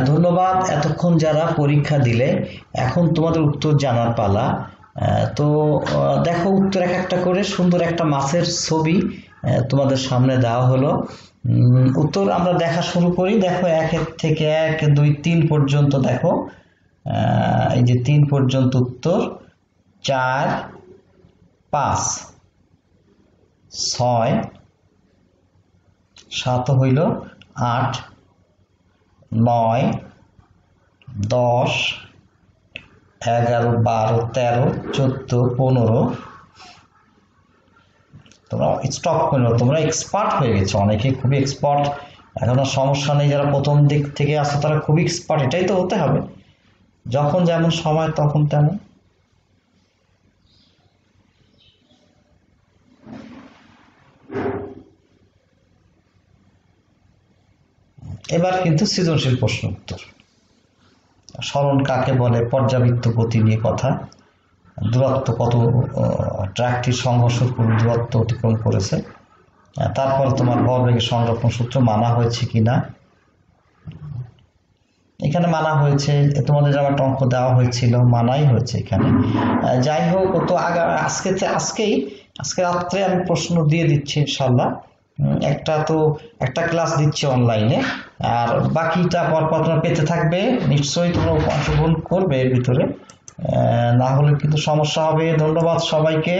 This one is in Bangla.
ধন্যবাদ এতক্ষণ যারা পরীক্ষা দিলে। এখন তোমাদের উত্তর জানার পালা। তো দেখো উত্তর এক একটা করে সুন্দর একটা মাছের ছবি তোমাদের সামনে দেওয়া হলো। উত্তর আমরা দেখা শুরু করি। দেখো 1 থেকে 1 2 3 পর্যন্ত দেখো। এই যে 3 পর্যন্ত উত্তর 4 5 6 7 হইল 8 9 10 11 12 13 14 15। তোমরা স্টপ করো, তোমরা এক্সপার্ট হয়ে গেছো, অনেকে খুবই এক্সপার্ট। এখন আর সমস্যা নেই, যারা প্রথম দিক থেকে আসো তারা খুবই এক্সপার্ট, এটাই তো হতে হবে, যখন যেমন সময় তখন তেমন। এবার কিন্তু সৃজনশীল প্রশ্ন উত্তর। সরণ কাকে বলে, পর্যাবৃত্ত গতি নিয়ে কথা, দূরত্ব কত, ট্র্যাকটির সংঘর্ষপূর্ণ দূরত্ব অতিক্রম করেছে, তারপর তোমার ভরবেগের সংরক্ষণ সূত্র মানা হয়েছে কিনা। এখানে মানা হয়েছে, তোমাদের আবার অঙ্ক দেওয়া হয়েছিল, মানাই হয়েছে এখানে। যাই হোক, তো আজকে রাত্রে আমি প্রশ্ন দিয়ে দিচ্ছি ইনশাল্লাহ। একটা ক্লাস দিচ্ছে অনলাইনে, আর বাকিটা পরপর তোমরা পেতে থাকবে। নিশ্চয়ই তোমরা অংশগ্রহণ করবে এর ভিতরে, না হলে কিন্তু সমস্যা হবে। ধন্যবাদ সবাইকে।